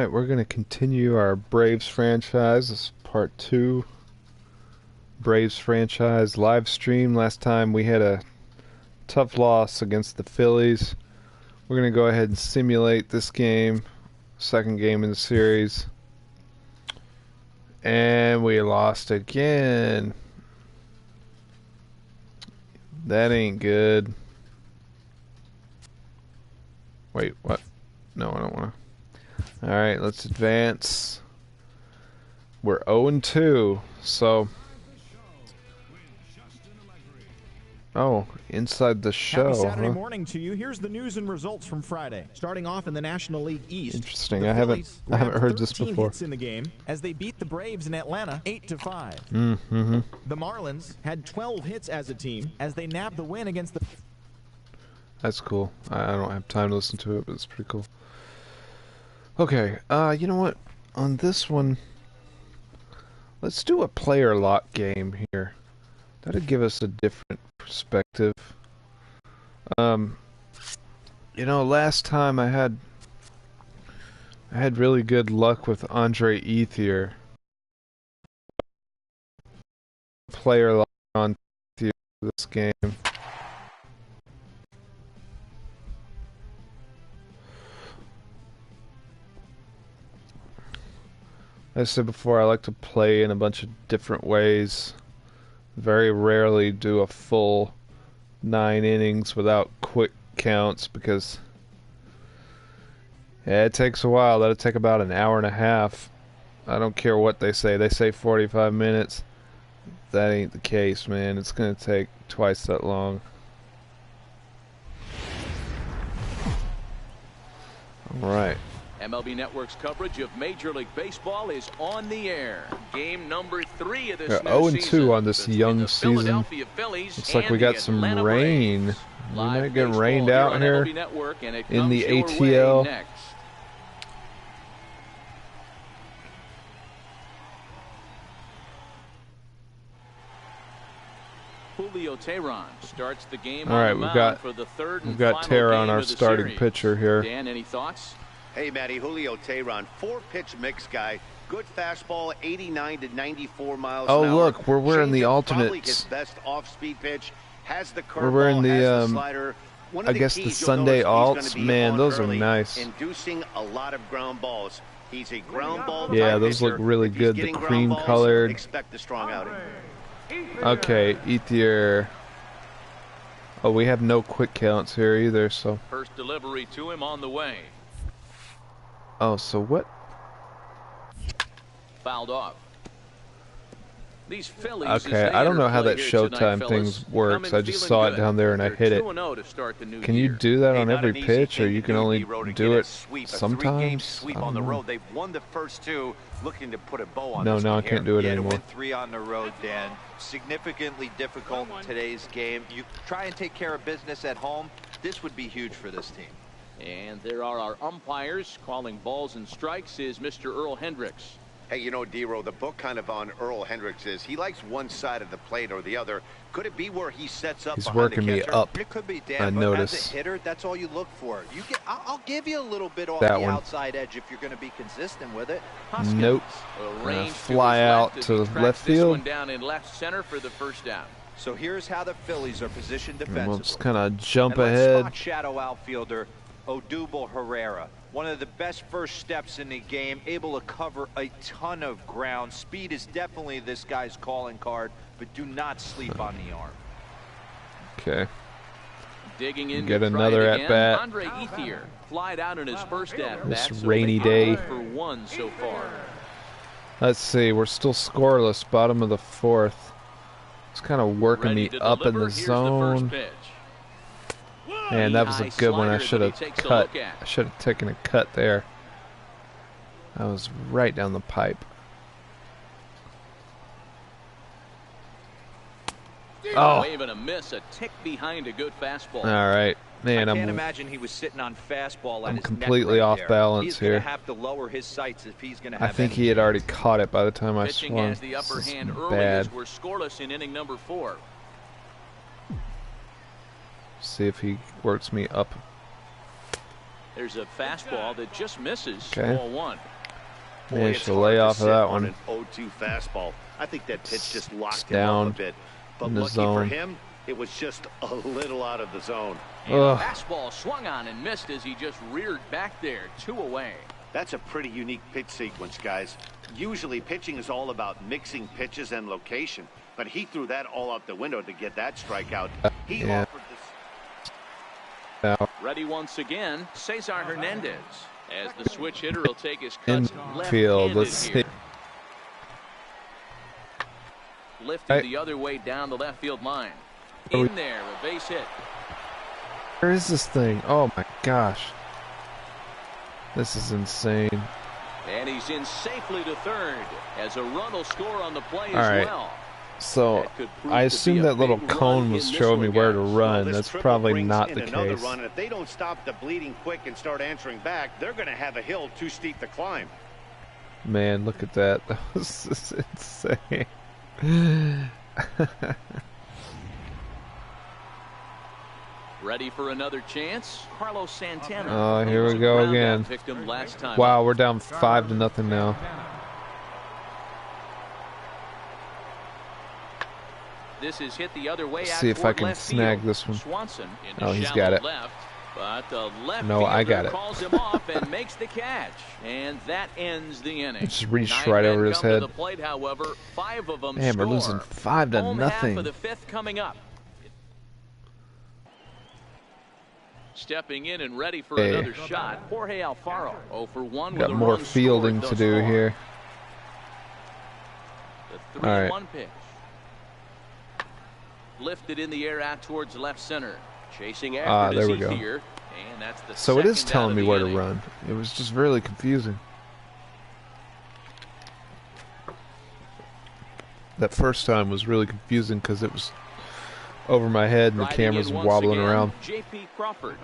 Alright, we're going to continue our Braves franchise. This is part 2. Braves franchise live stream. Last time we had a tough loss against the Phillies. We're going to go ahead and simulate this game. Second game in the series. And we lost again. That ain't good. Wait, what? No, I don't want to. Alright, let's advance. We're 0-2, so... Oh, inside the show, Happy Saturday morning to you. Here's the news and results from Friday. Starting off in the National League East. Interesting. I haven't heard this before. Hits in the game as they beat the Braves in Atlanta 8-5. The Marlins had 12 hits as a team as they nabbed the win against the... That's cool. I don't have time to listen to it, but it's pretty cool. Okay, you know what? On this one, let's do a player lock game here. That'll give us a different perspective. You know, last time I had really good luck with Andre Ethier. Player lock on Ethier this game. As I said before, I like to play in a bunch of different ways. Very rarely do a full 9 innings without quick counts because yeah, it takes a while. That'll take about an hour and a half. I don't care what they say. They say 45 minutes. That ain't the case, man. It's gonna take twice that long. Alright. MLB Network's coverage of Major League Baseball is on the air. Game number 3 of this We're 0-2 on this young season. Looks like we got some rain. We might get rained out here in the ATL. Julio Teheran starts the game. All right, we've got Teheran, our starting pitcher here. Dan, any thoughts? Hey, Matty, Julio Teheran, 4-pitch mix guy. Good fastball, 89 to 94 miles an hour. Oh, look, we're wearing the alternates. His best off-speed pitch. Has the We're wearing the, slider. I guess the Sunday alts. Man, those are nice. Inducing a lot of ground balls. He's a ground ball. Yeah, those look really good. The cream colored. Expect a strong outing. Okay, Ethier. Oh, we have no quick counts here either, so. First delivery to him on the way. Oh, so what? Fouled off. These Phillies, okay, I don't know how that Showtime thing works. I just saw it down there and I hit it. Can you do that on every pitch, or you can only do it sometimes? On the road. They've won the first 2, looking to put a bow on. No, I can't do it anymore. To win 3 on the road, Dan, significantly difficult in today's game. You try and take care of business at home. This would be huge for this team. And there are our umpires calling balls and strikes is Mr. Earl Hendricks. Hey, you know, D-Row, the book kind of on Earl Hendricks is he likes one side of the plate or the other. Could it be where he sets up? He's working me up. It could be, Dan. I notice. As a hitter, that's all you look for. You get. I'll give you a little bit off that the one. Outside edge if you're going to be consistent with it. Hoskins, nope. Fly out to left field. One down in left center for the first down. So here's how the Phillies are positioned defensively. We'll just kind of jump and ahead. Spot shadow outfielder Odubel Herrera. One of the best first steps in the game, able to cover a ton of ground. Speed is definitely this guy's calling card, but do not sleep on the arm. Okay. Digging in Get another at bat. Andre Ethier flied out in his first at bat. This rainy day. For 1 so far. Let's see. We're still scoreless. Bottom of the 4th. It's kind of working me up in the zone. Man, that was a good one. I should have cut. I should have taken a cut there. That was right down the pipe. Oh. Wave and a miss, a tick behind a good fastball. All right. Man, I can't imagine he was sitting on fastball. I'm completely off balance here. He's going to have to lower his sights if he's going to have I think he had already caught it by the time I Pitching swung. has the upper hand early bad. as we're scoreless in inning number 4. See if he works me up. There's a fastball that just misses. Okay. Ball 1. Managed to lay off of that one. An 0-2 fastball. I think that pitch just locked him Down up a bit. But in the lucky zone. for him, it was just a little out of the zone. And the fastball swung on and missed as he just reared back there, 2 away. That's a pretty unique pitch sequence, guys. Usually pitching is all about mixing pitches and location, but he threw that all out the window to get that strikeout. He offered this. Ready once again, Cesar Hernandez. As the switch hitter will take his cuts Infield. Let's left-handed see. here. Lifted the other way down the left field line. In there, a base hit. Where is this thing? Oh my gosh. This is insane. And he's in safely to third as a run will score on the play All as right. well. So That could prove I to assume be a that little big run cone was in this showing me one, where to guys. run. This That's triple probably brings not in the another case. run, and if they don't stop the bleeding quick and start answering back, they're going to have a hill too steep to climb. Man, look at that. That was just insane. Ready for another chance? Carlos Santana. Oh, He here was we a go ground again. out victim last time Wow, up. we're down 5-0 now. This is hit the other way Let's out see if I toward can left snag field. this one. Swanson into Oh, he's shallow got it. left, but the left No, I fielder got it. calls him off and makes the catch, and that ends the inning. Just reached 9 right men over his come to head. the plate, however, 5 of them Man, score. we're losing 5-0. Home half of the 5th coming up. Stepping in and ready for Hey. another shot, Jorge Alfaro. 0 for 1 with Got a more run fielding scored to thus do far. here. The All 3-1 right. pitch. Lifted in the air out towards left center. Chasing after there it we is go. Ethier, and that's the So it is second out telling of me the where to inning. run. It was just really confusing. That first time was really confusing because it was over my head and the Riding camera's in once wobbling again, around. J.P. Crawford.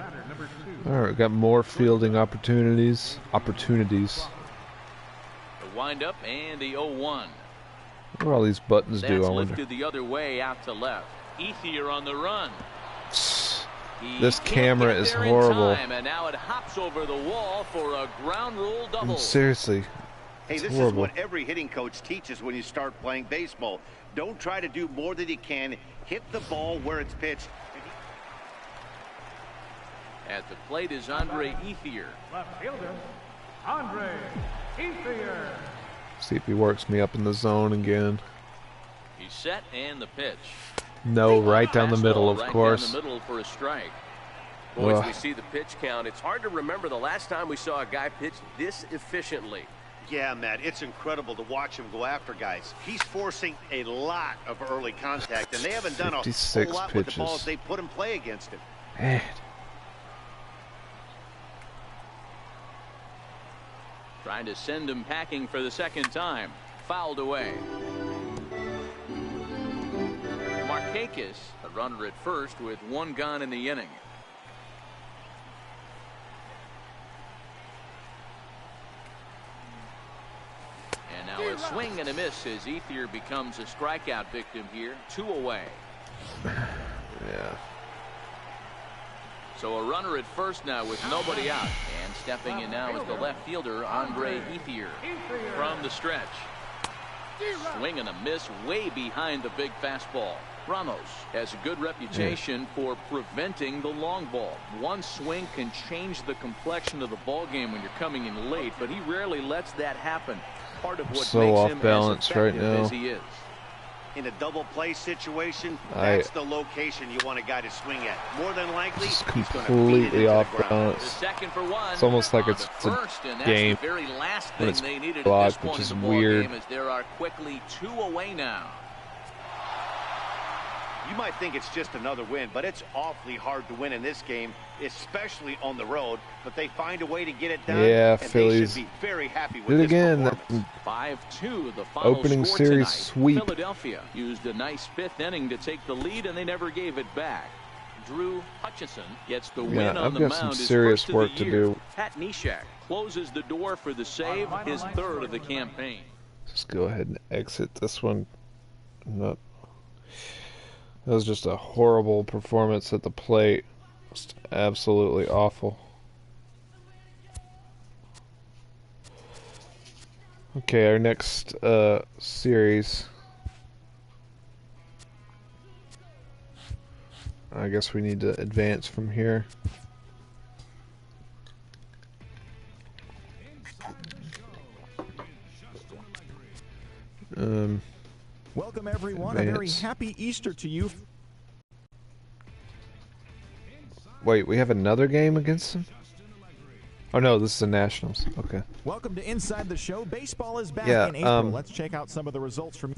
All right, got more fielding opportunities. The windup and the 0-1. What do all these buttons do, That's I wonder? lifted the other way out to left. Ethier on the run. He This can't camera get is there in horrible. time, and now it hops over the wall for a ground rule double. Seriously, Hey, it's this is horrible. what every hitting coach teaches when you start playing baseball. Don't try to do more than you can. Hit the ball where it's pitched. At the plate is Andre Ethier. Left fielder, Andre Ethier. See if he works me up in the zone again. He's set and the pitch. No, right down the middle, Fastball of right course. down the middle for a strike. Boys, Ugh. we see the pitch count. It's hard to remember the last time we saw a guy pitch this efficiently. Yeah, Matt, it's incredible to watch him go after guys. He's forcing a lot of early contact, and they haven't done a 56 whole lot with the pitches. balls they put in play against him. Man. Trying to send him packing for the second time. Fouled away. Markakis, a runner at first with 1 gone in the inning. And now a swing and a miss as Ethier becomes a strikeout victim here. 2 away. Yeah. So a runner at first now with nobody out. And stepping in now is the left fielder, Andre Ethier, from the stretch. Swing and a miss way behind the big fastball. Ramos has a good reputation for preventing the long ball. One swing can change the complexion of the ball game when you're coming in late, but he rarely lets that happen. Part of what So makes off him balance as right effective now. as he is. In a double play situation, that's the location you want a guy to swing at. More than likely, Just he's going to completely off balance. The second for one. It's almost like on it's the a first, and that's game the very last when thing it's they needed at blocked, this point which is in the ball weird. game, as there are quickly 2 away now. You might think it's just another win, but it's awfully hard to win in this game, especially on the road. But they find a way to get it done, Yeah, and Phillies they should be very happy with did it this again. performance. 5-2, the final Opening score series tonight. sweep. Philadelphia used a nice 5th inning to take the lead, and they never gave it back. Drew Hutchison gets the win on I've the got mound. some his serious first of work the to year. do. Pat Neshek closes the door for the save, his 3rd of the campaign. Just go ahead and exit this one. Not. That was just a horrible performance at the plate. Just absolutely awful. Okay, our next series. I guess we need to advance from here. Welcome everyone. Advance. A very happy Easter to you. Wait, we have another game against them? Oh no, this is the Nationals. Okay. Welcome to Inside the Show. Baseball is back Yeah, in April. Let's check out some of the results from.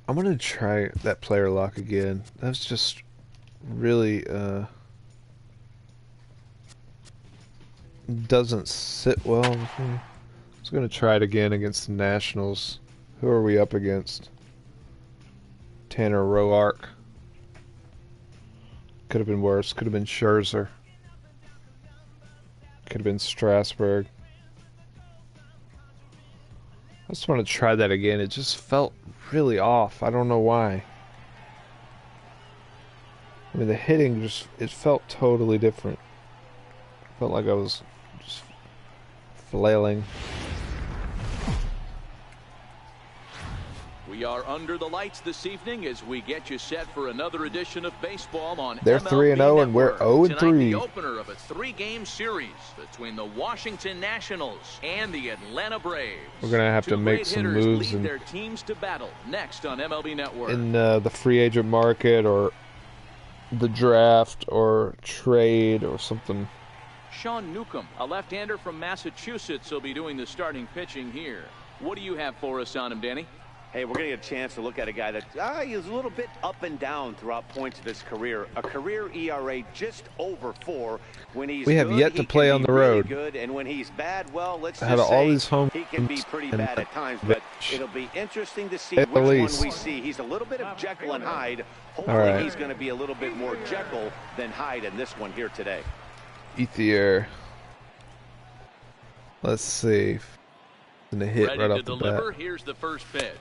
I'm gonna try that player lock again. That's just really doesn't sit well with me. I was gonna try it again against the Nationals. Who are we up against? Tanner Roark. Could have been worse. Could have been Scherzer. Could have been Strasburg. I just want to try that again. It just felt really off. I don't know why. I mean, the hitting just, it felt totally different. Felt like I was just flailing. We are under the lights this evening as we get you set for another edition of baseball on They're MLB 3-0 and we're Network. 0-3. Tonight, the opener of a 3-game series between the Washington Nationals and the Atlanta Braves. We're gonna have to Two make great some hitters moves lead their teams to battle next on MLB Network. in the free agent market or the draft or trade or something. Sean Newcomb, a left-hander from Massachusetts, will be doing the starting pitching here. What do you have for us on him, Danny? Hey, we're going to get a chance to look at a guy that is a little bit up and down throughout points of his career. A career ERA just over 4. When he's We have good, yet to he play can on be the really road. good, and when he's bad, well, let's Out just of all say these home he can be pretty and bad at times. But it'll be interesting to see at which least. one we see. He's a little bit of Jekyll and Hyde. Hopefully, All right. he's going to be a little bit more Jekyll than Hyde in this one here today. Ethier. Let's see. Gonna hit Ready right to off the deliver. bat. Here's the first pitch.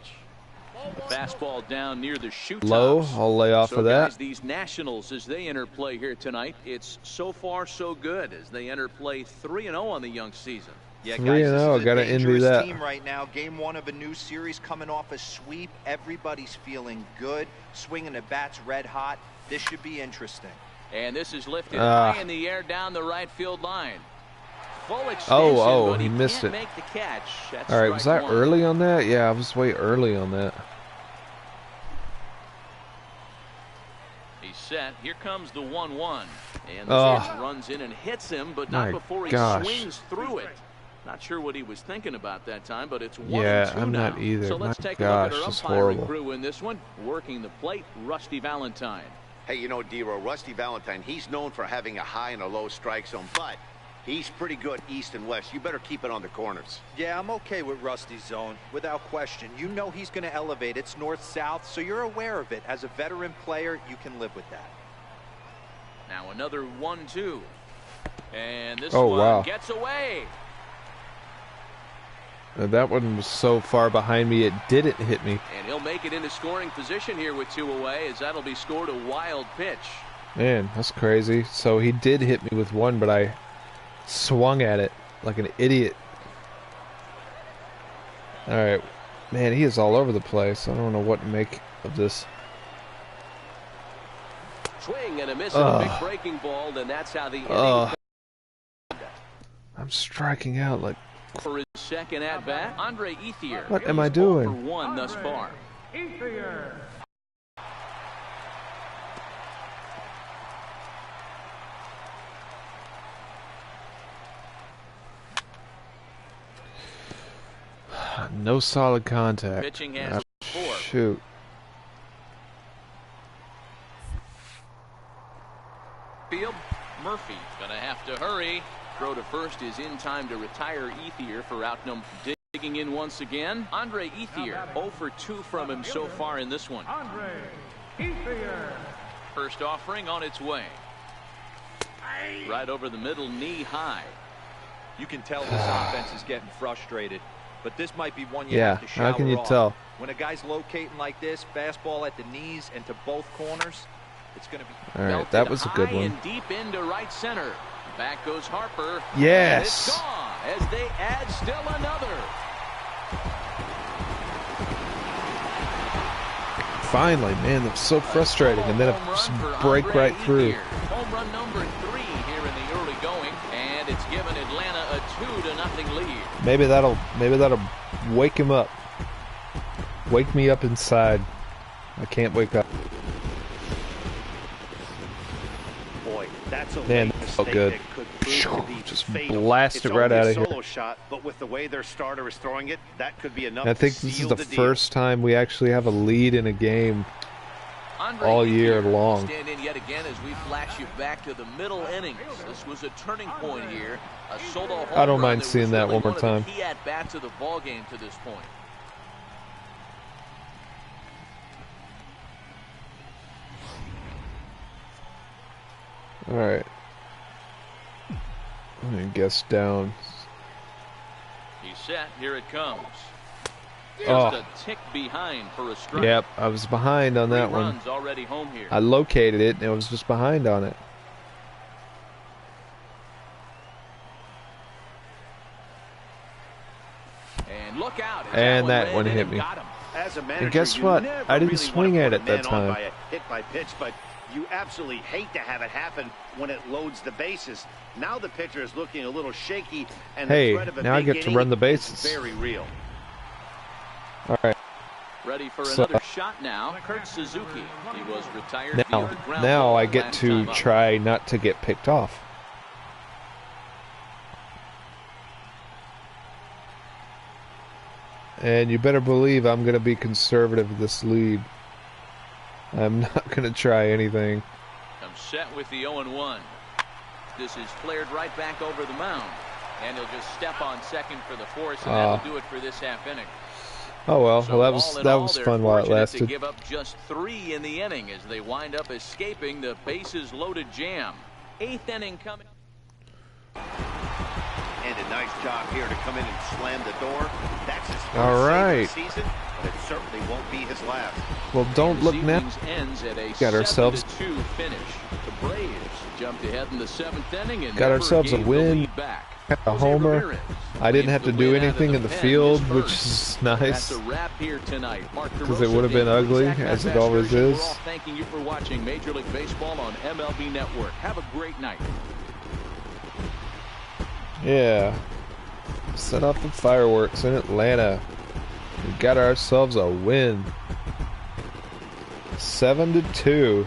Fastball down near the shoe Low. tops. I'll lay off so of that. guys, these Nationals, as they enter play here tonight, it's so far so good as they enter play 3-0 on the young season. Yeah, 3-0, guys, this is a gotta envy dangerous that. team right now. Game 1 of a new series, coming off a sweep. Everybody's feeling good. Swinging the bats red hot. This should be interesting. And this is lifted high in the air down the right field line. Full extension, but he missed can't it. make the catch. That's All right, was strike that one. early on that? Yeah, I was way early on that. He's set. Here comes the 1-1. And the pitch runs in and hits him, but not My before he gosh. swings through it. Not sure what he was thinking about that time, but it's 1-2 Yeah, I'm now. not either. So let's My take a look at gosh, our that's umpiring horrible. crew in this one. Working the plate, Rusty Valentine. Hey, you know, D-Row, Rusty Valentine, he's known for having a high and a low strike zone, but he's pretty good east and west. You better keep it on the corners. Yeah, I'm okay with Rusty's zone, without question. You know he's going to elevate. It's north-south, so you're aware of it. As a veteran player, you can live with that. Now another 1-2. And this Oh, one wow. gets away. That one was so far behind me, it didn't hit me. And he'll make it into scoring position here with 2 away, as that'll be scored a wild pitch. Man, that's crazy. So he did hit me with 1, but I swung at it like an idiot. All right. Man, he is all over the place. I don't know what to make of this. Swing and a miss and a big breaking ball, and that's how the inning I'm striking out like... for his second at bat. Andre Ethier. What am I He's 0 doing? for 1 thus far. Ethier. No solid contact. Pitching has 4. Shoot. Field. Murphy's gonna have to hurry. Throw to first is in time to retire Ethier for out number. Digging in once again. Andre Ethier 0 for 2 from him so far in this one. Andre Ethier. First offering on its way. Right over the middle, knee high. You can tell this offense is getting frustrated, but this might be one you Yeah, have to shower how can you off. tell? When a guy's locating like this, fastball at the knees and to both corners, it's going to be... All right, Belted that was a good high one. and deep into right center. Back goes Harper. Yes. And it's gone as they add still another. Finally, man, that's so frustrating. And then it just break right through. Home run number 3 here in the early going, and it's given Atlanta a 2-0 lead. Maybe that'll wake him up. Wake me up inside. I can't wake up. Boy, that's a Man, late that felt mistake good. that could prove to be Just fatal. blast it It's right only out a of here. solo shot, but with the way their starter is throwing it, that could be enough. I think to this is seal the deal. first time we actually have a lead in a game all year long. Stand in yet again as we flash you back to the middle innings. This was a turning point here. A solo home I don't run mind seeing was that really one more time. of the key at bats of the ball game to this point. All right. Let me guess down. He's set. Here it comes. Just Oh. a tick behind for a strike. Yep, I was behind on that 3 one. runs already home here. I located it, and I was just behind on it. And look out. And that one went in hit and me. got him. As a manager, guess you what? never I didn't really swing want at to it put a that man on time. by a hit by pitch, but you absolutely hate to have it happen when it loads the bases. Now the pitcher is looking a little shaky, and Hey, the threat of a now I big get to inning run the is bases. very real. All right. Ready for So- another shot now. Kurt Suzuki. He was retired via the ground Now ball I get last to time up. try not to get picked off. And you better believe I'm going to be conservative with this lead. I'm not going to try anything. I'm set with the 0-1. This is flared right back over the mound. And he'll just step on second for the force, and that'll do it for this half inning. Oh well, So well all that in all, was they're fun while it fortunate lasted. to give up just 3 in the inning as they wind up escaping the bases loaded jam. 8th inning coming. And a nice job here to come in and slam the door. That's his first All save right. of the season, but it certainly won't be his last. Well, don't look This now. evening's ends at a Got ourselves 7-2 finish. The Braves jumped ahead in the 7th inning and Got never ourselves a gave the win. lead back. a Jose homer. Ramirez I didn't leads have to the do win out of anything in the pen, field, his which first. is That's nice. a wrap here tonight. Mark Because it would have Carosa, been Dan ugly, Plesac, as Matt it always Vasgersian. We're is. all thanking you for watching Major League Baseball on MLB Network. Have a great night. Yeah. Set off the fireworks in Atlanta. We got ourselves a win. 7-2.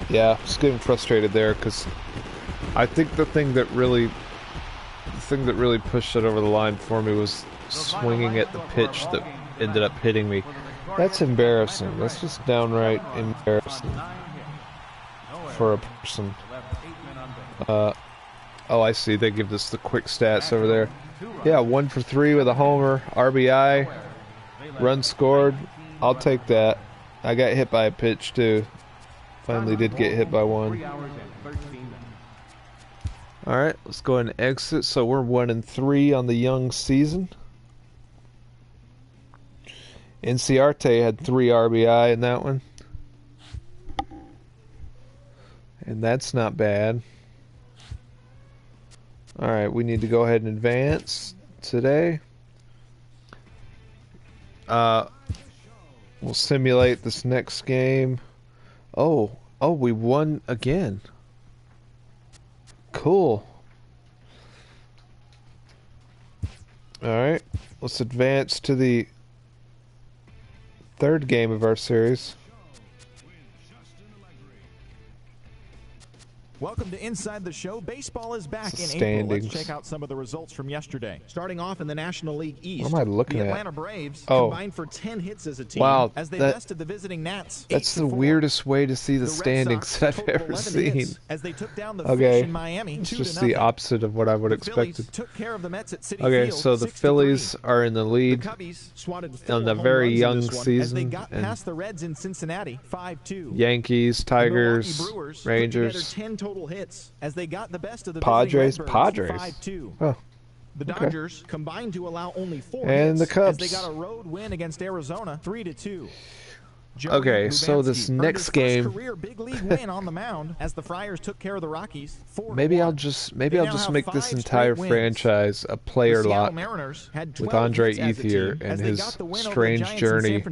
Yeah, just getting frustrated there because I think the thing that really pushed it over the line for me was swinging at the pitch that ended up hitting me. That's embarrassing. That's just downright embarrassing for a person. Oh, I see. They give us the quick stats over there. Yeah, 1 for 3 with a homer, RBI, run scored. I'll take that. I got hit by a pitch too. Finally did get hit by one. All right, let's go ahead and exit. So we're 1-3 on the young season. Inciarte had 3 RBI in that one, and that's not bad. All right, we need to go ahead and advance today. We'll simulate this next game. Oh, we won again. Cool. All right, let's advance to the 3rd game of our series. Welcome to Inside the Show. Baseball is back in April. Standings. Let's check out some of the results from yesterday. Starting off in the National League East, What am I looking the at? Atlanta Braves Oh. combined for 10 hits as a team Wow, as they that- bested the visiting Nats. That's the 8-4. weirdest way to see the The Red standings Sox I've totaled ever 11 seen. hits as they took down the Okay, Fish in Miami. it's 2-0. just the opposite of what I would The expect. Phillies took care of the Mets at Citi Okay, Field, so the 6-3. Phillies are in the The lead. Cubbies swatted on 4 the home very runs in young this one as they season, got and past the Reds in Cincinnati 5-2. Yankees, The Milwaukee Tigers, Brewers put Rangers. together 10 total hits as they got the best of the Padres, visiting Padres. Redbirds 5-2. Oh, The okay. Dodgers combined to allow only 4 And hits the Cubs. as they got a road win against Arizona 3-2. Okay, so this next game, career big league win on the mound as the Friars took care of the Rockies. maybe I'll just make this entire franchise a player lot with Andre Ethier and his strange journey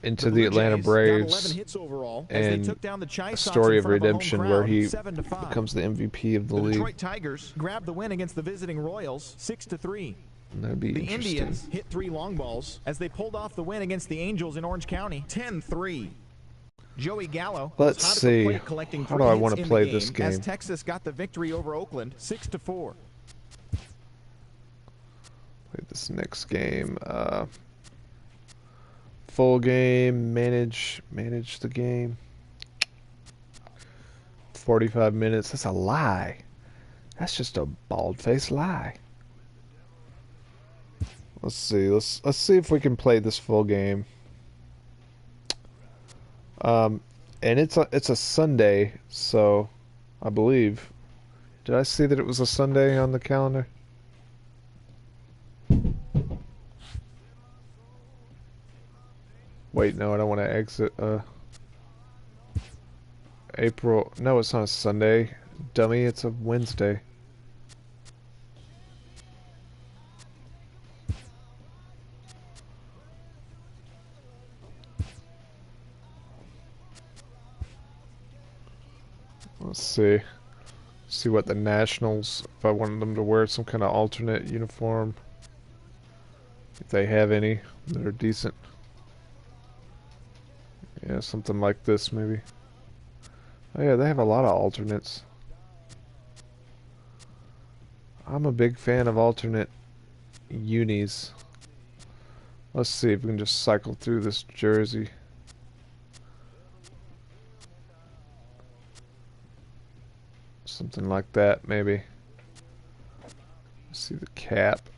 into the Atlanta Braves and a story of redemption where he becomes the MVP of the league. The Detroit Tigers grabbed the win against the visiting Royals 6-3. That'd be interesting. The Indians hit 3 long balls as they pulled off the win against the Angels in Orange County 10-3. Joey Gallo. Let's see. How do I want to play this game? As Texas got the victory over Oakland 6-4. Play this next game. Full game. Manage the game. 45 minutes. That's a lie. That's just a bald-faced lie. Let's see. Let's see if we can play this full game. And it's a Sunday, so I believe. Did I see that it was a Sunday on the calendar? Wait, no, I don't want to exit. April. No, it's not a Sunday. Dummy, it's a Wednesday. Let's see. See what the Nationals, if I wanted them to wear some kind of alternate uniform. If they have any that are decent. Yeah, something like this maybe. Oh yeah, they have a lot of alternates. I'm a big fan of alternate unis. Let's see if we can just cycle through this jersey. Something like that, maybe. Let's see the cap.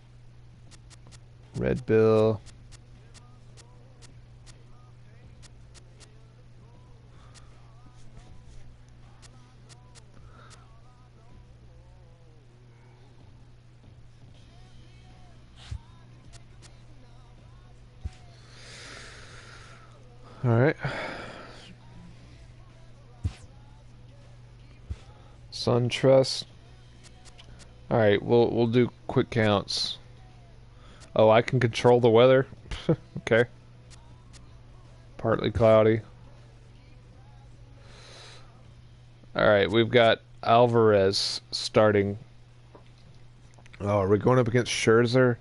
Red bill. All right. SunTrust. All right, we'll do quick counts. Oh, I can control the weather. Okay. Partly cloudy. All right, we've got Alvarez starting. Oh, are we going up against Scherzer?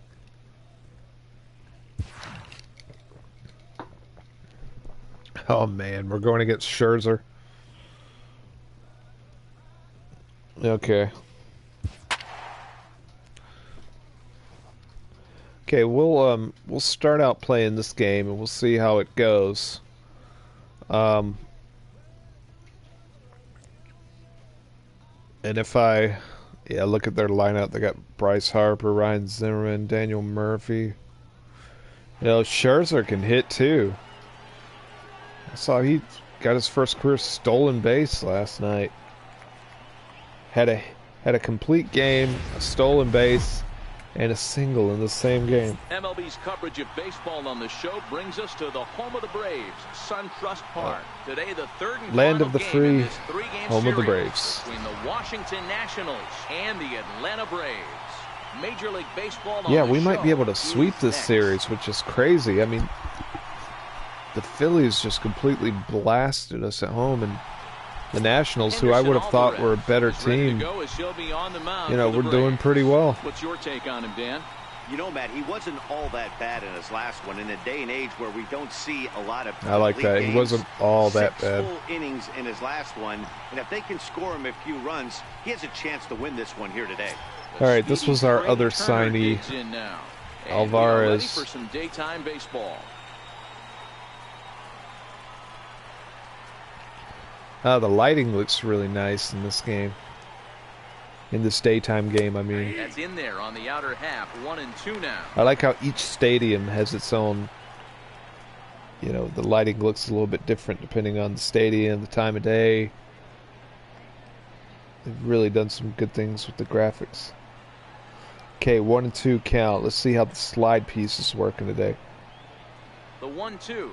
Oh man, we're going against Scherzer. Okay. Okay, we'll start out playing this game and we'll see how it goes. And if look at their lineup. They got Bryce Harper, Ryan Zimmerman, Daniel Murphy. You know, Scherzer can hit too. I saw he got his first career stolen base last night. Had a complete game, a stolen base, and a single in the same game. MLB's coverage of baseball on the show brings us to the home of the Braves, SunTrust Park. Today, the third and land final of the game free, in this three-game home of the series Braves. between the Washington Nationals and the Atlanta Braves. Major League Baseball on Yeah, the we might show be able to sweep is this next. series, which is crazy. I mean, the Phillies just completely blasted us at home, and the Nationals, who I would have thought were a better team, you know, we're doing pretty well. What's your take on him, Dan? You know, Matt, he wasn't all that bad in his last one. In a day and age where we don't see a lot of I like that. He wasn't all that bad. 6 full innings in his last one, and if they can score him a few runs, he has a chance to win this one here today. All right, this was our other signee, Alvarez. Ready for some daytime baseball. The lighting looks really nice in this game. In this daytime game, I mean. That's in there on the outer half, 1 and 2 now. I like how each stadium has its own, you know, the lighting looks a little bit different depending on the stadium, the time of day. They've really done some good things with the graphics. Okay, 1 and 2 count. Let's see how the slide piece is working today. The 1-2.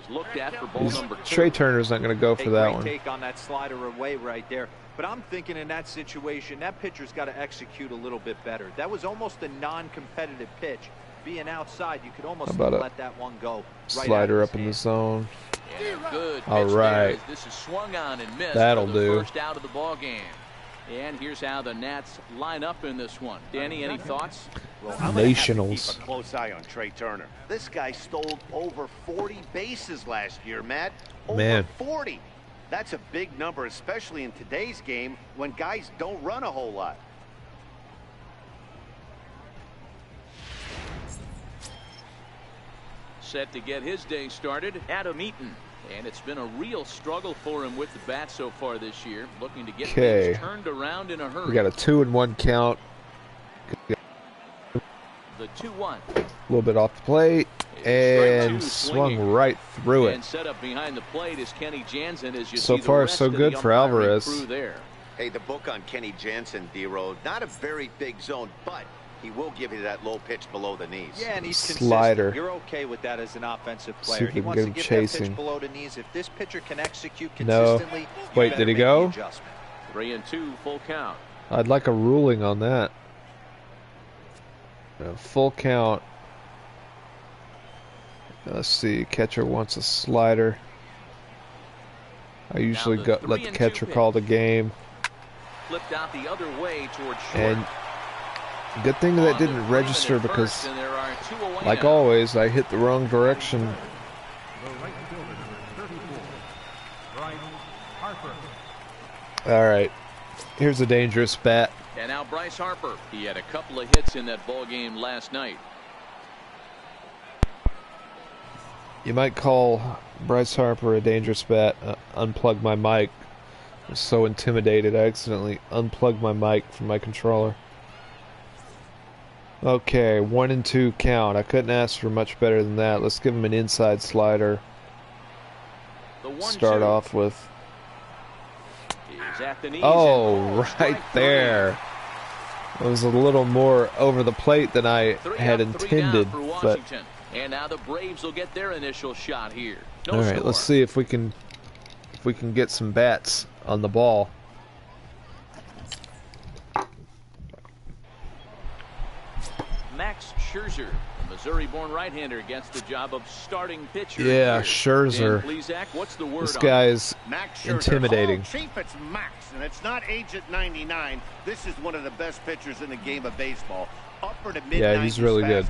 is looked at for ball number 2. Trey Turner's not going to go for that one. Take on that slider away right there. But I'm thinking in that situation, that pitcher's got to execute a little bit better. That was almost a non-competitive pitch. Being outside, you could almost let that one go. Right, slider up in the zone. Good all right. This is swung on and missed. That'll for the do. First out of the ball game. And here's how the Nats line up in this one. Danny, any thoughts? Well, I'm gonna have to keep a close eye on Trey Turner. This guy stole over 40 bases last year, Matt. Over 40. That's a big number, especially in today's game when guys don't run a whole lot. Set to get his day started, Adam Eaton. And it's been a real struggle for him with the bat so far this year. Looking to get things turned around in a hurry. We got a 2-1 count. The 2-1. A little bit off the plate. And swung right through it. And set up behind the plate is Kenny Jansen. As you so see far, the so good for Alvarez. Hey, the book on Kenny Jansen, D-Road, not a very big zone, but he will give you that low pitch below the knees. Yeah, and he's slider. Consistent. You're okay with that as an offensive player. See if He we wants can to get get him that chasing. pitch below the knees. If this pitcher can execute consistently, wait, did he go? 3-2, full count. I'd like a ruling on that. Full count. Let's see. Catcher wants a slider. I usually let the catcher call the game. Flipped out the other way towards short. And good thing that didn't register because, like always, I hit the wrong direction. The right fielder, 34, Bryce Harper. All right. Here's a dangerous bat. And now Bryce Harper. He had a couple of hits in that ball game last night. You might call Bryce Harper a dangerous bat. Unplug my mic. I was so intimidated I accidentally unplugged my mic from my controller. Okay, 1-2 count. I couldn't ask for much better than that. Let's give him an inside slider. Start off with. Oh, right there. It was a little more over the plate than I had intended, but. And now the Braves will get their initial shot here. All right, let's see if we can get some bats on the ball. Max Scherzer, a Missouri-born right-hander, gets the job of starting pitcher. Yeah, here. Scherzer. Pleasak, what's the word this guy is intimidating. Oh, chief, it's Max, and it's not age at 99. This is one of the best pitchers in the game of baseball. Upper to mid-90s yeah, he's really good.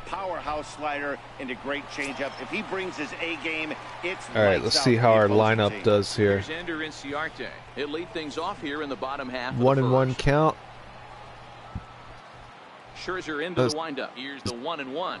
Powerhouse slider and a great changeup. If he brings his A game, it's all right. Let's see how our lineup does here. He'll lead things off here in the bottom half. 1-1 count. Scherzer into the windup. Here's the 1-1.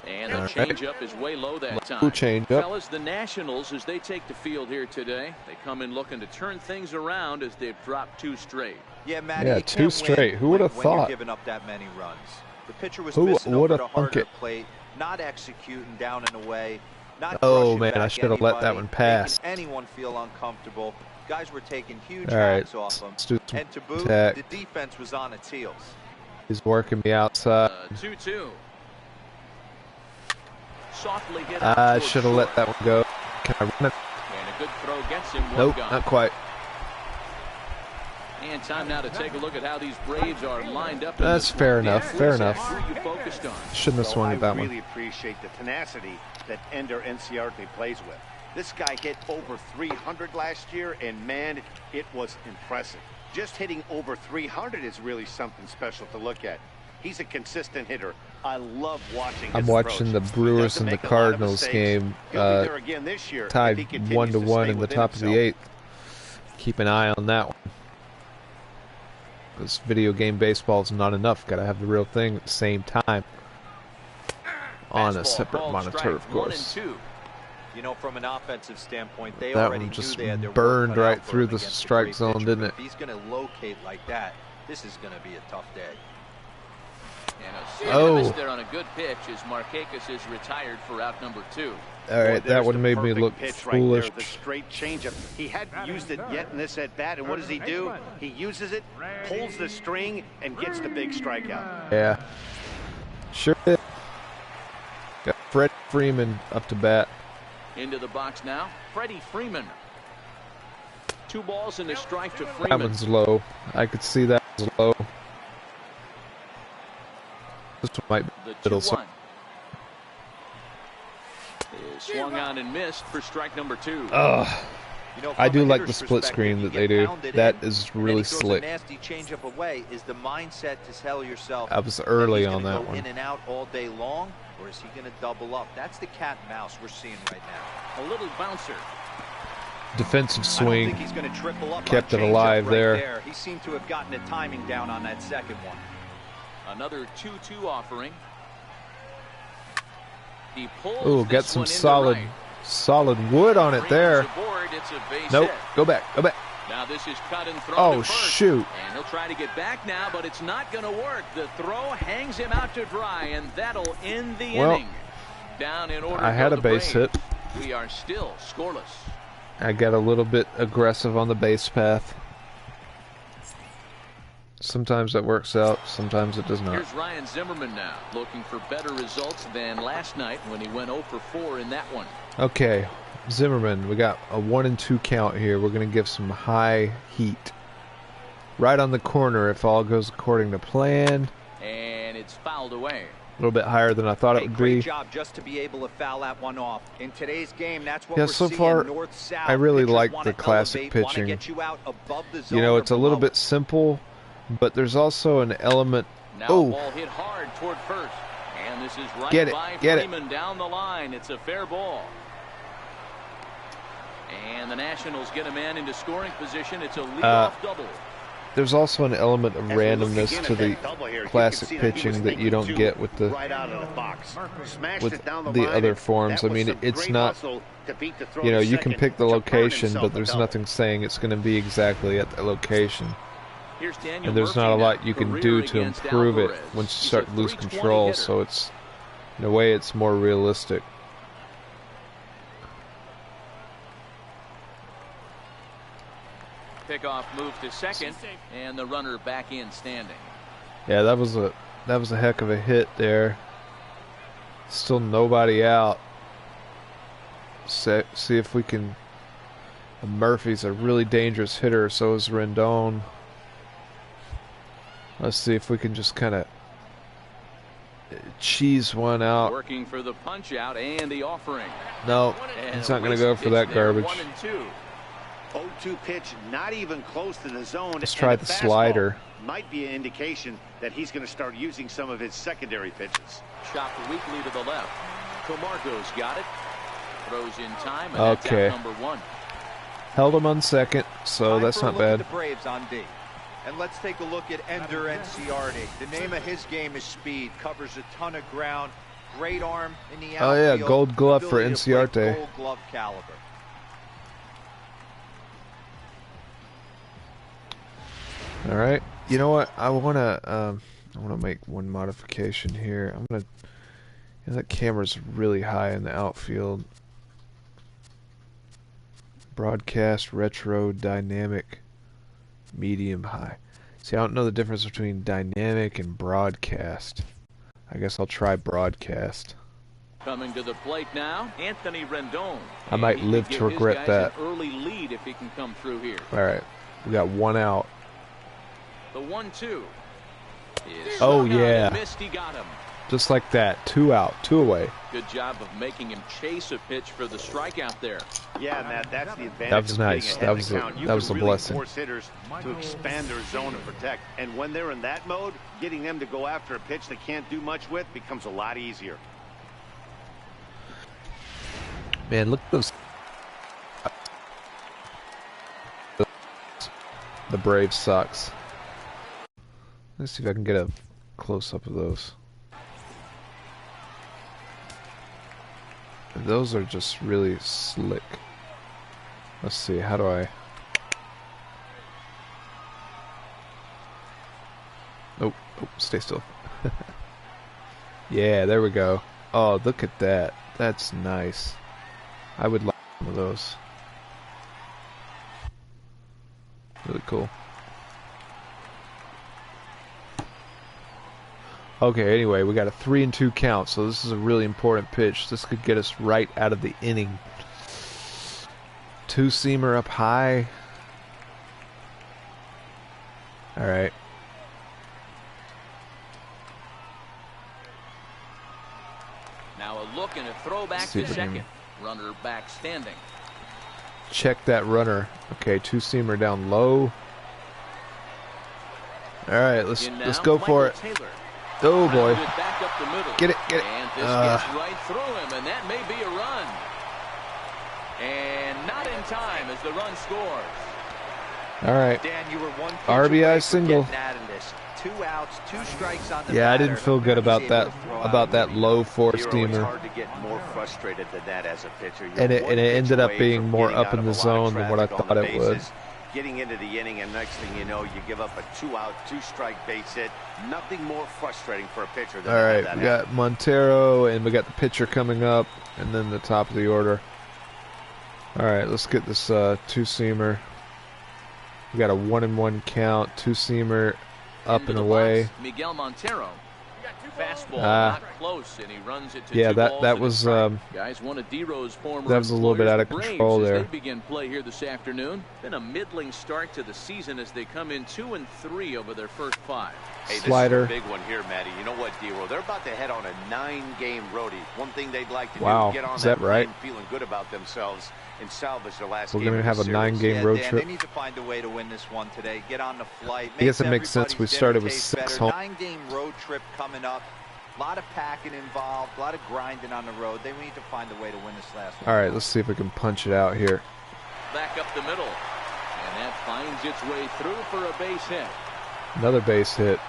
And the changeup is way low that time. Fellas, the Nationals, as they take the field here today, they come in looking to turn things around as they've dropped 2 straight. Yeah, Matty, yeah, 2 straight. Who would have thought? Giving up that many runs. The pitcher was Who missing would over have the harder it? plate, not executing down and away. Not oh man, I should have let that one pass. Anyone feel uncomfortable? Guys were taking huge hacks off them. And to boot, the defense was on its heels. He's working me outside. 2-2. Softly hit I should have let that one go. Can I run it? And a good throw gets him. Nope, not quite. And time now to take a look at how these Braves are lined up. That's fair enough. Fair enough. Who you focused on? Shouldn't have swung at that one. I really appreciate the tenacity that Ender Enciarte plays with. This guy hit over 300 last year, and man, it was impressive. Just hitting over 300 is really something special to look at. He's a consistent hitter. I love watching his I'm watching the Brewers and the Cardinals game. Tied 1-1 in the top of the 8th. Keep an eye on that one. Because video game baseball is not enough. Got to have the real thing at the same time. On a separate monitor, of course. You know, from an offensive standpoint, they that already one just knew they had their burned right through the strike zone, didn't it? If he's going to locate like that, this is going to be a tough day. And a miss there on a good pitch as Markakis is retired for out number 2. All right, that one made me look foolish. Right there, the straight changeup. He hadn't used it yet in this at bat, and what does he do? He uses it, pulls the string, and gets the big strikeout. Yeah, sure did. Got Fred Freeman up to bat. Into the box now, Freddie Freeman. 2 balls and a strike to That Freeman. one's low. I could see that was low. This one might be The middle. So 2-1 is swung on and missed for strike number 2. You know, I from do a like hitter's the split perspective, screen you that they get do. pounded That in, is and then really he throws slick. a nasty changeup away. Is the mindset to tell yourself I was that early he's on gonna that go one. in and out all day long, or is he going to double up? That's the cat and mouse we're seeing right now. A little bouncer. Defensive I don't swing. think he's going to triple up Kept on it changeup alive right there. He seemed to have gotten the timing down on that second one. Another 2-2 offering. He pulls Ooh, this got some one into solid, right. solid wood on it there. Freeman's aboard. It's a base Nope. hit. Go back. Go back. Now this is cut and thrown Oh, to first. shoot. And he'll try to get back now, but it's not going to work. The throw hangs him out to dry, and that'll end the Well, inning. Down in order I to had go a the base Braves. hit. We are still scoreless. I got a little bit aggressive on the base path. Sometimes that works out, sometimes it does not. Here's Ryan Zimmerman now, looking for better results than last night when he went 0 for 4 in that one. Okay, Zimmerman, we got a 1-2 count here. We're going to give some high heat. Right on the corner if all goes according to plan. And it's fouled away. A little bit higher than I thought it would Great be. job just to be able to foul that one off. In today's game, that's what Yeah, we're so seeing far, north-south. I really Pitchers like wanna the classic elevate, wanna pitching. get you out above the zone You know, or it's a little below. bit simple, but there's also an element. Now Oh, ball hit hard toward first. And this is right Get it, by get it. Freeman down the line. It's a fair ball. And the Nationals get a man into scoring position. It's a leadoff double. there's also an element of As we look randomness again to at the that double here, you can classic see that he was pitching that you thinking don't two get with the right out of the box. Smashed with it down the the line, other and forms. that I was mean, some it's great not. hustle to beat the throw You know, to you can second pick the to earn location, himself but a there's double. nothing saying it's going to be exactly at the location. Here's Daniel And there's Murphy not a now, lot you can career do to against improve it Alvarez. once you He's start a to lose 320 control. hitter. So it's, in a way, it's more realistic. Pickoff move to second, and the runner back in standing. Yeah, that was a heck of a hit there. Still nobody out. See if we can. Murphy's a really dangerous hitter. So is Rendon. Let's see if we can just kind of cheese one out. Working for the punch out and the offering. No, And he's not going to waste go for pitch that there, garbage. 1-2. 0-2 pitch, not even close to the zone. Let's and try the the fastball slider. Might be an indication that he's going to start using some of his secondary pitches. Chopped weakly to the left. Camargo's got it. Throws in time, and Okay. that's out number 1. Held him on second, so Time that's for a not look bad. at the Braves on D. And let's take a look at Ender Enciardi. The name of his game is speed. Covers a ton of ground. Great arm in the outfield. Oh yeah, Gold Glove for ability to play Enciarte. Gold Glove caliber. All right. You know what? I wanna make one modification here. I'm gonna. That camera's really high in the outfield. Broadcast, retro, dynamic, medium, high. See, I don't know the difference between dynamic and broadcast. I guess I'll try broadcast. Coming to the plate now, Anthony Rendon. I might And he live could to give his regret guys that. An early lead if he can come through here. All right, we got one out. The 1-2. is Oh, swung on yeah. and missed. He got him. Just like that, 2 out, 2 away. Good job of making him chase a pitch for the strikeout there. Yeah, Matt, that's the advantage. That was of getting nice. ahead That of was the a- count. You that was can a really blessing. force hitters to expand their zone and protect. And when they're in that mode, getting them to go after a pitch they can't do much with becomes a lot easier. Man, look at those. The Braves sucks. Let's see if I can get a close-up of those. Those are just really slick. Let's see, how do I... Nope, oh, stay still. Yeah, there we go. Oh, look at that. That's nice. I would like one of those. Really cool. Okay, anyway, we got a 3-2 count, so this is a really important pitch. This could get us right out of the inning. Two-seamer up high. All right. Now a look and a throw back to second. Runner back standing. Check that runner. Okay, two-seamer down low. All right, let's go for it. Oh boy! Get it! And this gets right through him, and that may be a run. And not in time as the run scores. All right. Dan, you were one RBI single. 2 outs, 2 strikes on the Yeah, I batter. didn't feel good about that low four-steamer. It's hard to get more frustrated than that as a pitcher. And it ended up being more up in the zone than what I thought it would. Getting into the inning, and next thing you know, you give up a 2-out, 2-strike base hit. Nothing more frustrating for a pitcher than all right, that. we got Montero, and we got the pitcher coming up, and then the top of the order. All right, let's get this two-seamer. We got a 1-1 count, two-seamer up and away. Miguel Montero. Fastball not close, and he runs it to yeah, two that was guys, one of D-Row's former that was a little bit out of control there. They begin play here this afternoon. Been a middling start to the season as they come in 2-3 over their first 5. Hey, Slider. This is a big one here, Matty. You know what, D-Row? They're about to head on a 9-game roadie. One thing they'd like to do is get on that right? plane feeling good about themselves and salvage their last We're game. We're going to have a 9-game road trip. They need to find a way to win this one today. Get on the flight. I guess it makes sense. We started with 6 home. 9-game road trip coming up. A lot of packing involved, a lot of grinding on the road. They need to find a way to win this last one. All right, let's see if we can punch it out here. Back up the middle. And that finds its way through for a base hit. Another base hit.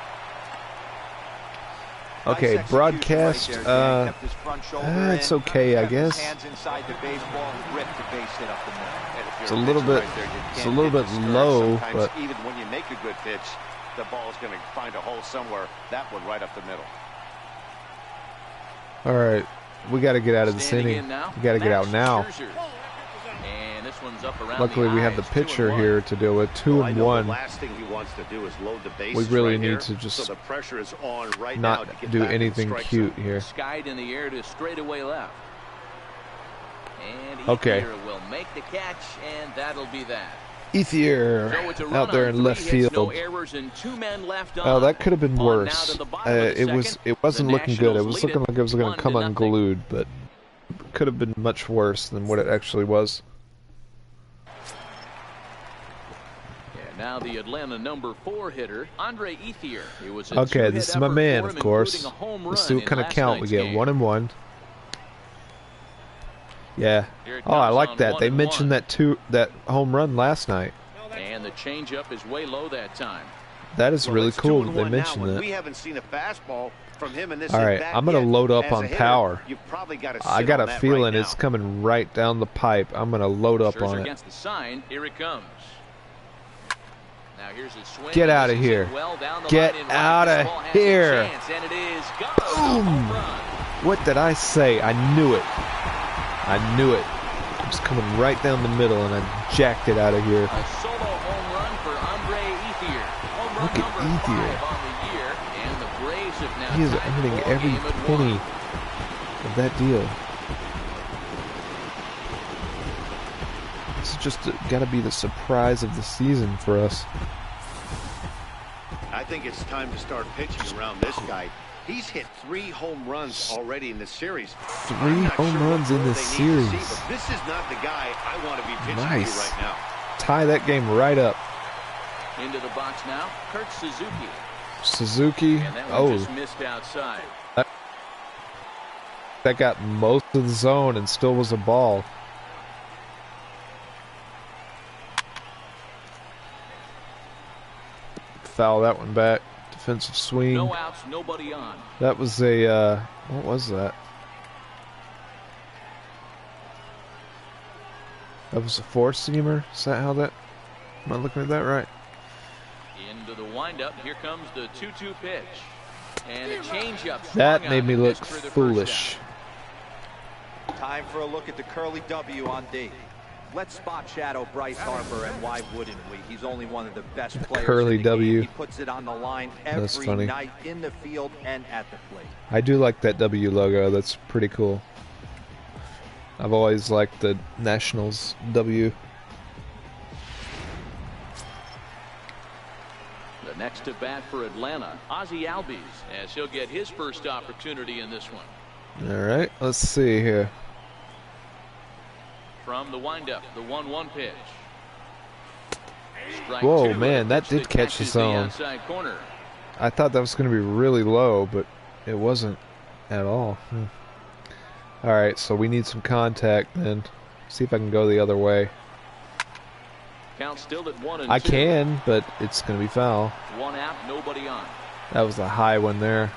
Okay, broadcast. It's okay, I guess. It's a little bit. It's a little bit low, but even when you make a good pitch, the ball is going to find a hole somewhere. That one right up the middle. All right, we got to get out of this inning. We got to get out now. And this one's up around. Luckily, we have the pitcher here to deal with. 2-1. The last thing he wants to do is load the bases. We really right need here, to just so the pressure is on right not now to get do back anything in the cute zone. here. Skied in the air to straightaway left. And okay. will make the catch, and that'll be that. Ethier out there in left field. No errors and 2 men left on. Oh, that could have been worse. It wasn't looking good. It was looking like it was going to come unglued, but it could have been much worse than what it actually was. Now the Atlanta number 4 hitter, Andre Ethier. Okay, this is my man, of course. Let's see what kind of count we get. 1-1. Yeah. Oh, I like that. They mentioned that home run last night. And the changeup is way low that time. That is really cool that they mentioned that. We haven't seen a fastball from him in this. All right, I'm going to load up on power. I got a feeling it's coming right down the pipe. I'm going to load up on it. Against the sign, here it comes. Now here's his swing. Get out of here. Get out of here. Boom. What did I say? I knew it. I knew it. It was coming right down the middle, and I jacked it out of here. A solo home run for Andre Ethier. Look at Ethier. And the Braves have now he is earning every penny of that deal. This is just got to be the surprise of the season for us. I think it's time to start pitching around this guy. He's hit 3 home runs already in this series. 3 home runs in this series. This is not the guy I want to be pitching to right now. Tie that game right up. Into the box now, Kurt Suzuki. Suzuki. And that one just missed outside. That got most of the zone and still was a ball. Foul that one back. Defensive swing. No outs, nobody on. That was a what was that? That was a 4-seamer. Is that how that? Am I looking at that right? Into the windup. Here comes the 2-2 pitch. And a changeup. That made me look foolish. Time for a look at the curly W on D. Let's spot shadow Bryce Harper, and why wouldn't we? He's only one of the best players curly in the W. game. He puts it on the line every night in the field and at the plate. I do like that W logo. That's pretty cool. I've always liked the Nationals W. The next to bat for Atlanta, Ozzie Albies, as he'll get his first opportunity in this one. All right, let's see here. From the windup, the 1-1 pitch. Strike Whoa, two, man, that did catch the catches zone. outside corner. I thought that was going to be really low, but it wasn't at all. All right, so we need some contact then. See if I can go the other way. Count still at 1-2. I can, but it's going to be foul. One out, nobody on. That was a high one there.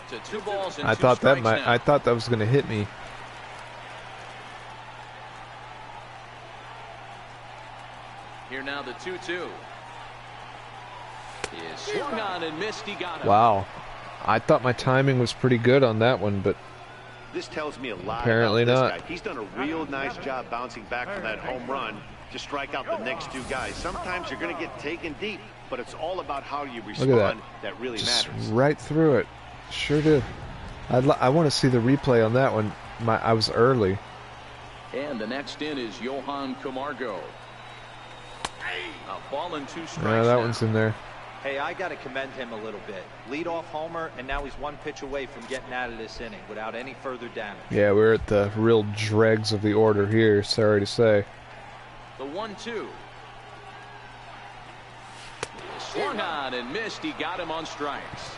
To 2 balls and I 2 thought that strikes might. now. I thought that was going to hit me. Here now the 2-2. Is swung on and missed. He got him. Wow, I thought my timing was pretty good on that one, but This tells me a lot apparently about not. this guy. He's done a real nice job bouncing back from that home run to strike out the next 2 guys. Sometimes you're going to get taken deep, but it's all about how you respond. Look at that really Just matters. right through it. Sure did. I want to see the replay on that one. I was early. And the next in is Johan Camargo. A ball and 2 strikes. Yeah, that now. one's in there. Hey, I got to commend him a little bit. Leadoff homer, and now he's 1 pitch away from getting out of this inning without any further damage. Yeah, we're at the real dregs of the order here, sorry to say. The 1-2. Swung on and missed. He got him on strikes.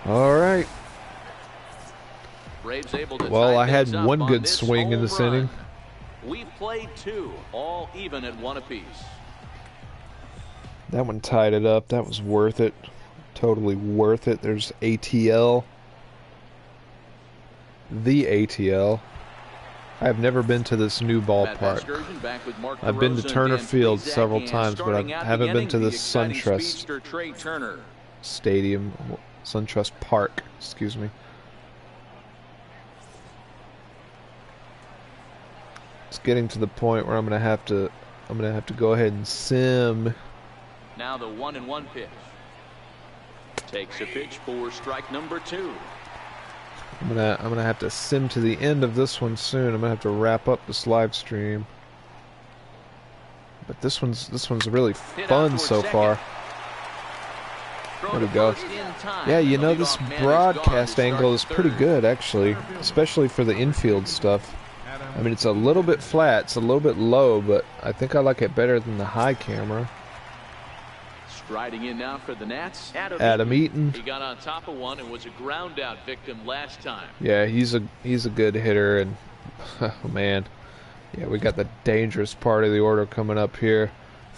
All right. Braves able to Well, tie I had things up one on good this swing in home this run. inning. We've played 2, all even at 1 apiece. That one tied it up. That was worth it. Totally worth it. There's ATL. The ATL. I've never been to this new ballpark. I've been to Turner Field several times, but I haven't been to this SunTrust Stadium, SunTrust Park, excuse me. It's getting to the point where I'm gonna have to go ahead and sim. Now the 1-1 pitch. Takes a pitch for strike number 2. I'm gonna have to sim to the end of this one soon. I'm gonna have to wrap up this live stream. But this one's really fun so far. There we go. Yeah, you know, this broadcast angle is pretty good actually, especially for the infield stuff. I mean, it's a little bit flat, it's a little bit low, but I think I like it better than the high camera. Striding in now for the Nats, Adam Eaton. He got on top of one and was a ground out victim last time. Yeah, he's a good hitter, and oh man, yeah, we got the dangerous part of the order coming up here.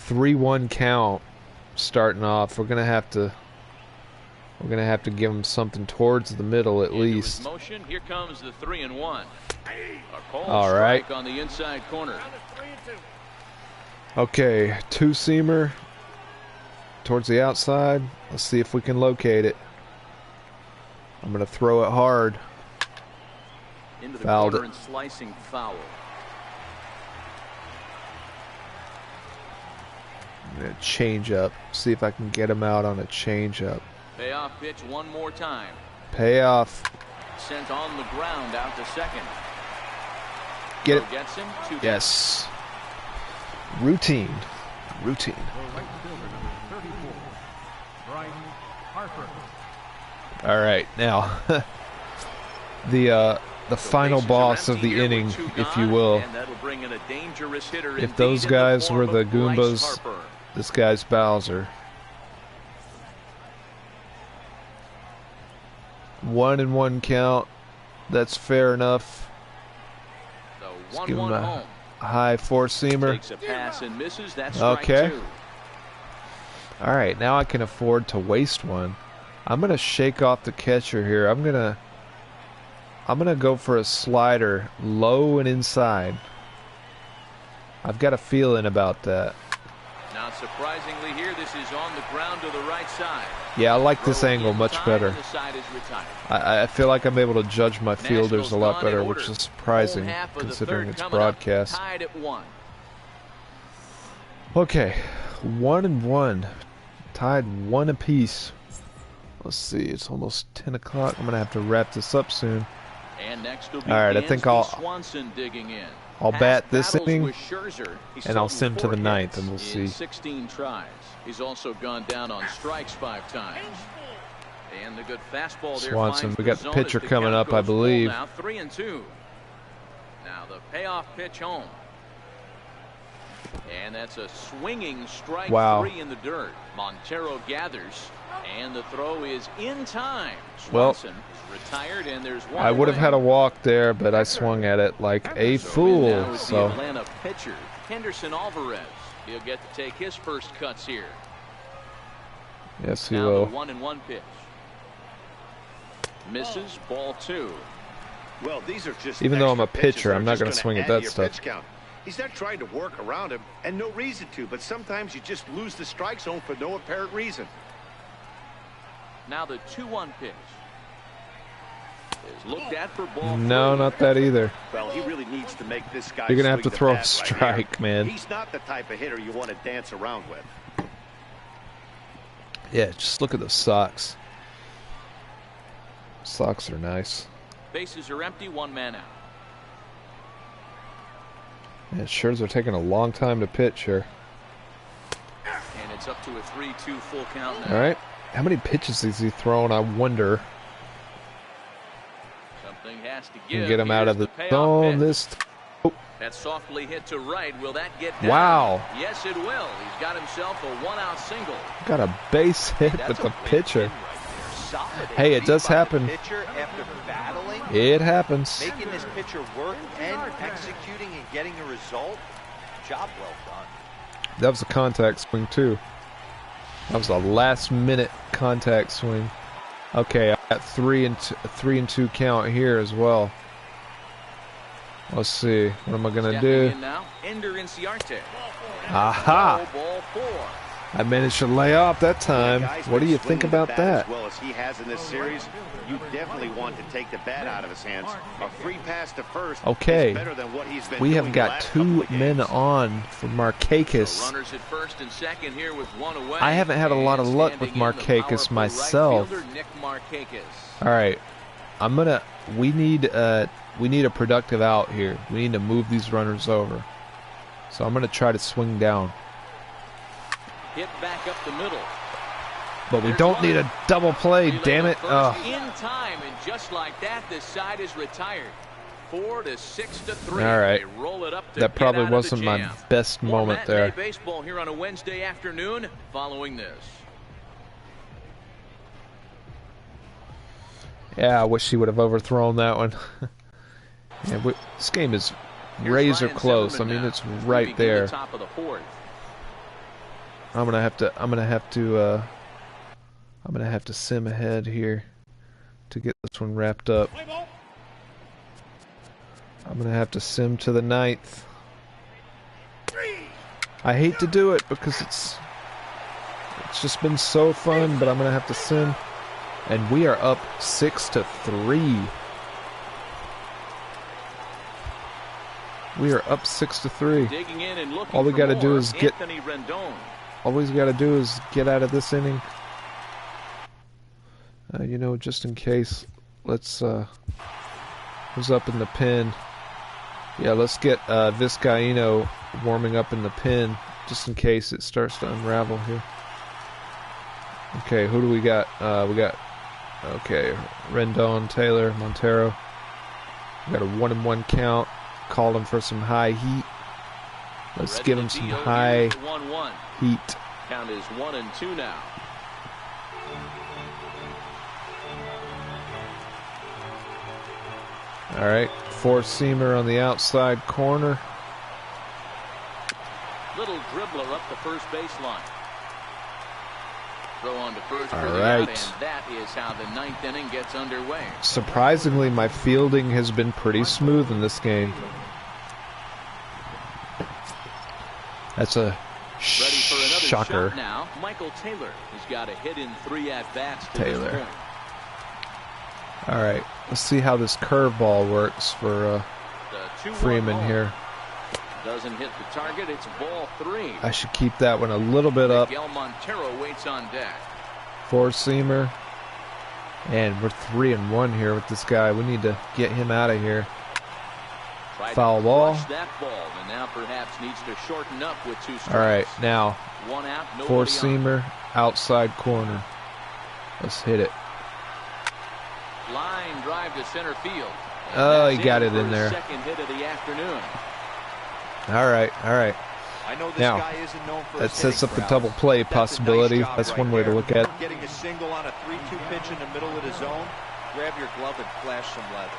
3-1 count starting off. We're gonna have to give him something towards the middle at least. Motion. Here comes the 3-1. A cold All right. strike on the inside corner. Okay, 2-seamer towards the outside. Let's see if we can locate it. I'm gonna throw it hard. Into the Fouled corner it. and slicing foul. I'm gonna change up. See if I can get him out on a change up. Payoff pitch one more time. Payoff. Sent on the ground out to second. Get it. Gets him. Yes. Routine. Routine. The right fielder, number 34, Bryce Harper. All right, now the final boss of the inning, if you will. And that'll bring in a dangerous hitter If those guys were the Goombas, this guy's Bowser. 1-1 count. That's fair enough. Let's give him a high 4-seamer. Takes a pass and misses. That's strike Okay. 2. All right, now I can afford to waste one. I'm gonna shake off the catcher here. I'm gonna go for a slider, low and inside. I've got a feeling about that. Now, surprisingly here, this is on the ground to the right side. Yeah, I like this angle much better. I feel like I'm able to judge my fielders a lot better, which is surprising considering it's broadcast. Okay, 1-1. Tied 1 apiece. Let's see, it's almost 10 o'clock. I'm going to have to wrap this up soon. Alright, I think I'll bat this inning, and I'll sim to the 9th, and we'll see. 16 tries. He's also gone down on strikes 5 times. And the good fastball there. Swanson, we got the pitcher coming up, I believe. Now 3-2. Now the payoff pitch home. And that's a swinging strike 3 in the dirt. Montero gathers, and the throw is in time. Swanson is retired, and there's one. I would have had a walk there, but I swung at it like a fool. So the Atlanta pitcher, Henderson Alvarez. He'll get to take his first cuts here. Yes, he now will. The 1-1 pitch. Misses, ball 2. Well, these are just even though I'm a pitcher, I'm not going to swing at that stuff. He's not trying to work around him, and no reason to, but sometimes you just lose the strike zone for no apparent reason. Now the 2-1 pitch is looked at for ball 3. No, not that either. Well, he really needs to make this guy. You're going to have to throw a strike, man. He's not the type of hitter you want to dance around with. Yeah, just look at those socks. Socks are nice. Bases are empty, 1 man out. Yeah, Scherzer taking a long time to pitch here. And it's up to a 3-2 full count now. All right. How many pitches is he throwing, I wonder? Something has to give. And get him out of the zone. That's softly hit to right. Will that get down? Wow. Yes, it will. He's got himself a 1-out single. Got a base hit with the pitcher. Hey, it does happen. It happens. Making this pitcher work and executing and getting a result. Job well done. That was a contact swing too. That was a last-minute contact swing. Okay, I got 3-2 count here as well. Let's see. What am I gonna do? Aha! Ball 4. I managed to lay off that time. What do you think about that? As well as he has in this series, you definitely want to take the bat out of his hands. A free pass to first. Okay, is better than what he's been we doing have got 2 men on for Markakis. Runners at first and second here with 1 away. I haven't had a lot of luck with Markakis myself. All right, we need a productive out here. We need to move these runners over. So I'm gonna try to swing down. Hit back up the middle. But we don't need a double play, damn it. In time, and just like that, this side is retired. 4-6-3. All right. They roll it up to that probably wasn't my best moment there. Baseball here on a Wednesday afternoon following this. Yeah, I wish he would have overthrown that one. Yeah, this game is razor close. I mean, it's right there. Top of the 4th. I'm gonna have to sim ahead here to get this one wrapped up. I'm gonna have to sim to the 9th. I hate to do it because it's just been so fun, but I'm gonna have to sim. And we are up 6-3. We are up 6-3. All we got to do is get. All we got to do is get out of this inning. You know, just in case. Let's. Who's up in the pen? Yeah, let's get Vizcaíno warming up in the pen, just in case it starts to unravel here. Okay, who do we got? We got. Okay, Rendon, Taylor, Montero. We got a 1-1 count. Called him for some high heat. Let's give him some high heat. Count is 1-2 now. All right, 4-seamer on the outside corner. Little dribbler up the first baseline. Throw on to first. All right. And that is how the 9th inning gets underway. Surprisingly, my fielding has been pretty smooth in this game. That's a ready for another Shocker. shot now. Michael Taylor has got a hit in 3 at-bats to Taylor. this point. All right, let's see how this curveball works for The 2-1 Freeman ball. here. Doesn't hit the target. It's ball 3. I should keep that one a little bit up. Miguel Montero waits on deck. Four-seamer. And we're 3-1 here with this guy. We need to get him out of here. Tried Foul to ball. crush that ball, and now perhaps needs to shorten up with 2 strikes. All right, now 1 out, nobody on. four-seamer, outside corner. Let's hit it. Line drive to center field. And Oh, that's he got it for in his there. Second hit of the afternoon. All right, all right. I know this Now, guy isn't known for that his sets hitting up the prowess, double play but that's a possibility. nice job That's right one way to there. look at it. Getting a single on a 3-2 pitch in the middle of the zone. Grab your glove and flash some leather.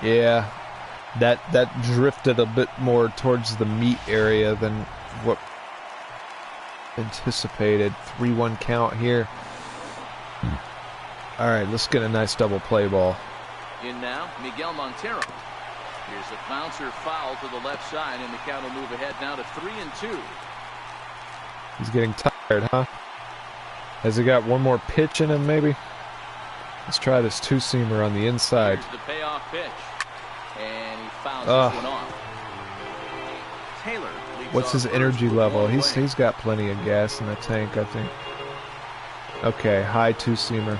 Yeah, that drifted a bit more towards the meat area than what anticipated. 3-1 count here. All right, let's get a nice double play ball. In now, Miguel Montero. Here's a bouncer foul to the left side, and the count will move ahead now to 3-2. He's getting tired, huh? Has he got one more pitch in him, maybe? Let's try this two-seamer on the inside. Here's the payoff pitch, and he fouls Ugh. this one off. Taylor leads What's off his first energy with level? 1 He's away. got plenty of gas in the tank, I think. Okay, high two-seamer.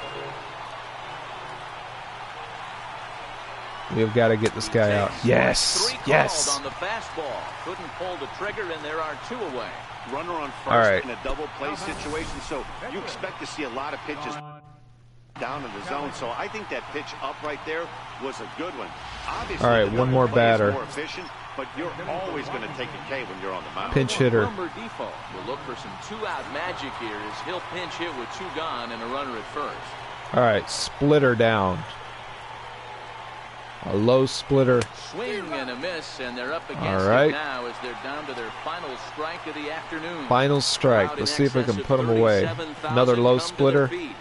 We've got to get this guy out. Yes, 3 yes. called on the fastball. Couldn't pull the trigger, and there are 2 away. Runner on first All right. in a double play situation, so you expect to see a lot of pitches down in the zone. So I think that pitch up right there was a good one. Obviously, All right, the one double more play batter. is more efficient, but you're always going to take a K when you're on the mound. Pinch hitter. Lumber Defoe will look for some 2-out magic here as he'll pinch hit with 2 gone and a runner at first. All right, splitter down. A low splitter. Swing and a miss, and they're up against All right. it now as they're down to their final strike of the afternoon. Final strike. Crowd Let's in see if we excess can of put him away. 37,000 Another low come to their splitter. feet.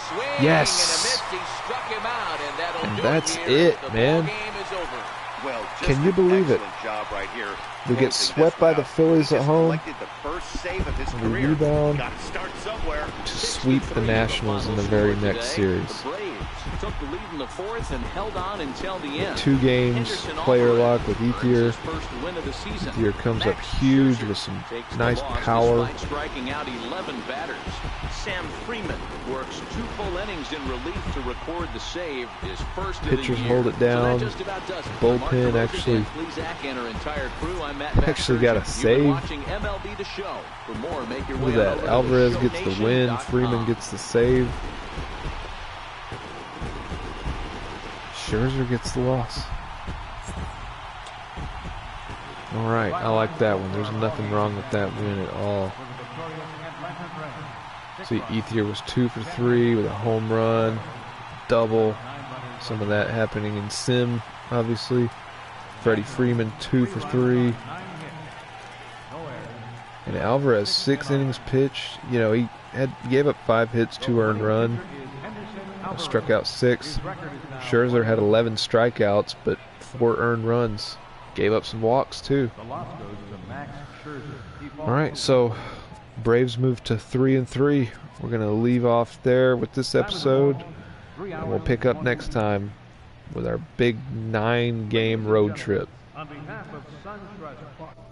Swing Yes. and a miss. He struck him out, and that'll And do that's here it, as the man. ball game is over. Well, just Can you an believe it? excellent job right here. We get Closing swept this by one the out. Phillies He at just home. collected the first save of his The career. rebound. Got to start somewhere. To sweep the Nationals in the very next series. The Braves took the lead in the 4th and held on until the end. 2 games, Henderson player Alvarez lock with earns Ethier. his first win of the season. Ethier comes up Max huge Scherzer with some takes the nice loss power. despite striking out 11 batters. Sam Freeman works 2 full innings in relief to record the save, his first of the Pitchers year. hold it down. So that just about does it. Bullpen Mark DeRosa, actually- Dan Plesac, and our entire crew. I'm Matt Actually got a Baxter. You've been save. watching MLB The Show. For more, make your way Look at on that. over to Alvarez gets the win. ShowNation.com. Freeman gets the save. Scherzer gets the loss. All right, I like that one. There's nothing wrong with that win at all. See, Ethier was 2 for 3 with a home run, double. Some of that happening in Sim, obviously. Freddie Freeman 2 for 3. And Alvarez 6 innings pitched. You know, he gave up 5 hits, 2 earned run. Struck out 6. Scherzer had 11 strikeouts, but 4 earned runs. Gave up some walks too. All right, so Braves moved to 3-3. We're gonna leave off there with this episode, and we'll pick up next time with our big 9-game road trip. On behalf of SunTrust